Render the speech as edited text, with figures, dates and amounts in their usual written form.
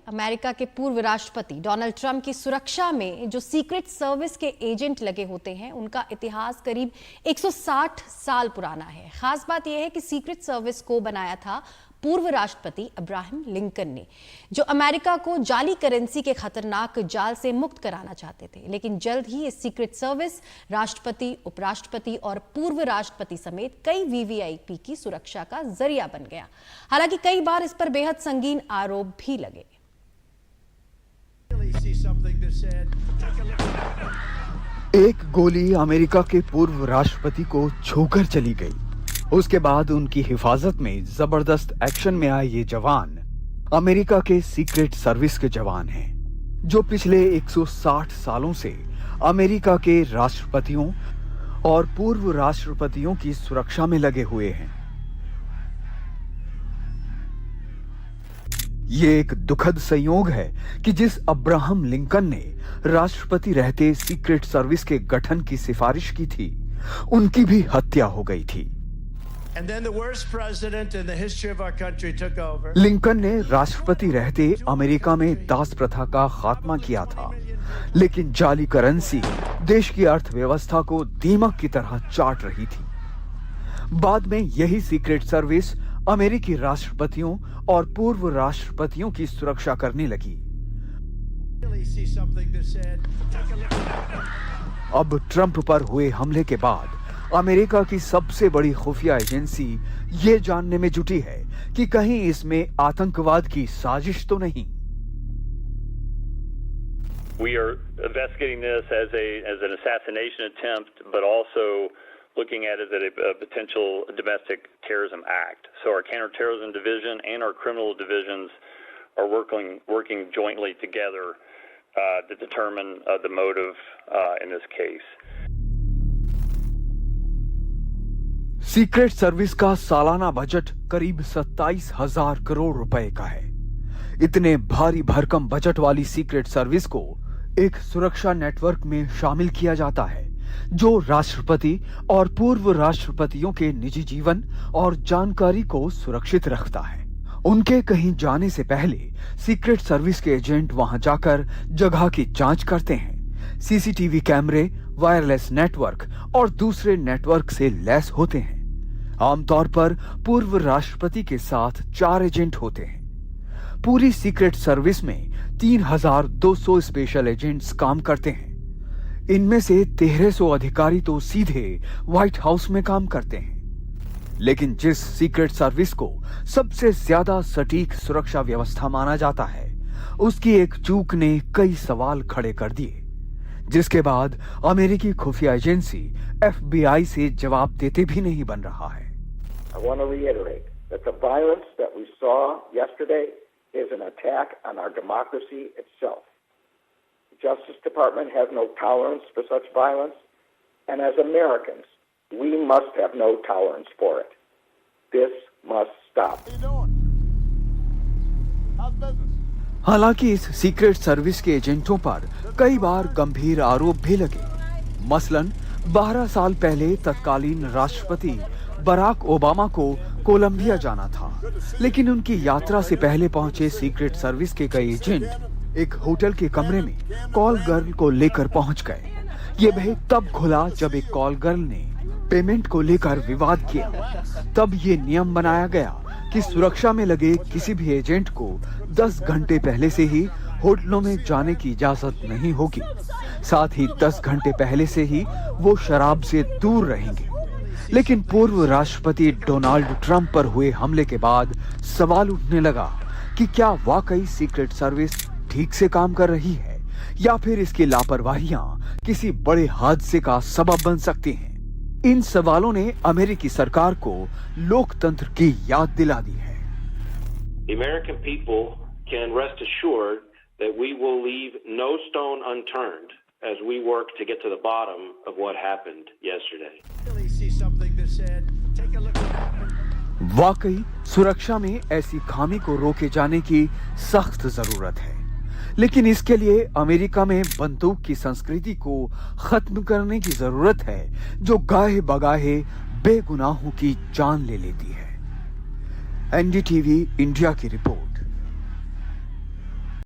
America के पूर्व राष्ट्रपति डोनाल्ड ट्रंप की सुरक्षा में जो सीक्रेट सर्विस के एजेंट लगे होते हैं उनका इतिहास करीब 160 साल पुराना है। खास बात यह है कि सीक्रेट सर्विस को बनाया था पूर्व राष्ट्रपति अब्राहम लिंकन ने, जो अमेरिका को जाली करेंसी के खतरनाक जाल से मुक्त कराना चाहते थे। लेकिन जल्द ही इस सीक्रेट सर्विस राष्ट्रपति, उपराष्ट्रपति और पूर्व राष्ट्रपति समेत कई वीवीआईपी की सुरक्षा का जरिया बन गया। हालांकि कई बार इस पर बेहद संगीन आरोप भी लगे। एक गोली अमेरिका के पूर्व राष्ट्रपति को छूकर चली गई। उसके बाद उनकी हिफाजत में जबरदस्त एक्शन में आए ये जवान अमेरिका के सीक्रेट सर्विस के जवान हैं, जो पिछले 160 सालों से अमेरिका के राष्ट्रपतियों और पूर्व राष्ट्रपतियों की सुरक्षा में लगे हुए हैं। ये एक दुखद संयोग है कि जिस अब्राहम लिंकन ने राष्ट्रपति रहते सीक्रेट सर्विस के गठन की सिफारिश की थी, उनकी भी हत्या हो गई थी। लिंकन ने राष्ट्रपति रहते अमेरिका में दास प्रथा का खात्मा किया था, लेकिन जाली करेंसी देश की अर्थव्यवस्था को दीमक की तरह चाट रही थी। बाद में यही सीक्रेट सर्विस अमेरिकी राष्ट्रपतियों और पूर्व राष्ट्रपतियों की सुरक्षा करने लगी। अब ट्रंप पर हुए हमले के बाद अमेरिका की सबसे बड़ी खुफिया एजेंसी ये जानने में जुटी है कि कहीं इसमें आतंकवाद की साजिश तो नहीं। We are investigating this as an assassination attempt, but also looking at it as a potential domestic terrorism act. So our counterterrorism division and our criminal divisions are working jointly together to determine the motive in this case. Secret service का सालाना budget करीब 27,000 करोड़ रुपए का है। इतने भारी भरकम budget वाली सीक्रेट सर्विस को एक सुरक्षा नेटवर्क में शामिल किया जाता है, जो राष्ट्रपति और पूर्व राष्ट्रपतियों के निजी जीवन और जानकारी को सुरक्षित रखता है। उनके कहीं जाने से पहले सीक्रेट सर्विस के एजेंट वहां जाकर जगह की जांच करते हैं, सीसीटीवी कैमरे, वायरलेस नेटवर्क और दूसरे नेटवर्क से लैस होते हैं। आमतौर पर पूर्व राष्ट्रपति के साथ 4 एजेंट होते हैं। पूरी सीक्रेट सर्विस में 3,200 स्पेशल एजेंट्स काम करते हैं। इनमें से 1,300 अधिकारी तो सीधे व्हाइट हाउस में काम करते हैं। लेकिन जिस सीक्रेट सर्विस को सबसे ज्यादा सटीक सुरक्षा व्यवस्था माना जाता है, उसकी एक चूक ने कई सवाल खड़े कर दिए, जिसके बाद अमेरिकी खुफिया एजेंसी FBI से जवाब देते भी नहीं बन रहा है। I want to reiterate that the violence that we saw yesterday is an attack on our democracy itself. The Justice Department has no tolerance for such violence, and as Americans, we must have no tolerance for it. This must stop. हालांकि इस secret service के एजेंटों पर कई बार गंभीर आरोप भी लगे। मसलन 12 साल पहले तत्कालीन राष्ट्रपति बराक ओबामा को कोलंबिया जाना था, लेकिन उनकी यात्रा से पहले पहुंचे सीक्रेट सर्विस के कई एजेंट एक होटल के कमरे में कॉल गर्ल को लेकर पहुंच गए। ये भेद तब खुला जब एक कॉल गर्ल ने पेमेंट को लेकर विवाद किया। तब ये नियम बनाया गया कि सुरक्षा में लगे किसी भी एजेंट को 10 घंटे पहले से ही होटलों में जाने की इजाजत नहीं होगी। साथ ही 10 घंटे पहले से ही वो शराब से दूर रहेंगे। लेकिन पूर्व राष्ट्रपति डोनाल्ड ट्रंप पर हुए हमले के बाद सवाल उठने लगा कि क्या वाकई सीक्रेट सर्विस ठीक से काम कर रही है, या फिर इसकी लापरवाहियां किसी बड़े हादसे का सबब बन सकती हैं। इन सवालों ने अमेरिकी सरकार को लोकतंत्र की याद दिला दी है। The American people can rest assured that we will leave no stone unturned as we work to get to the bottom of what happened yesterday. वाकई सुरक्षा में ऐसी खामी को रोके जाने की सख्त जरूरत है, लेकिन इसके लिए अमेरिका में बंदूक की संस्कृति को खत्म करने की जरूरत है, जो गाहे बगाहे बेगुनाहों की जान ले लेती है। NDTV इंडिया की रिपोर्ट।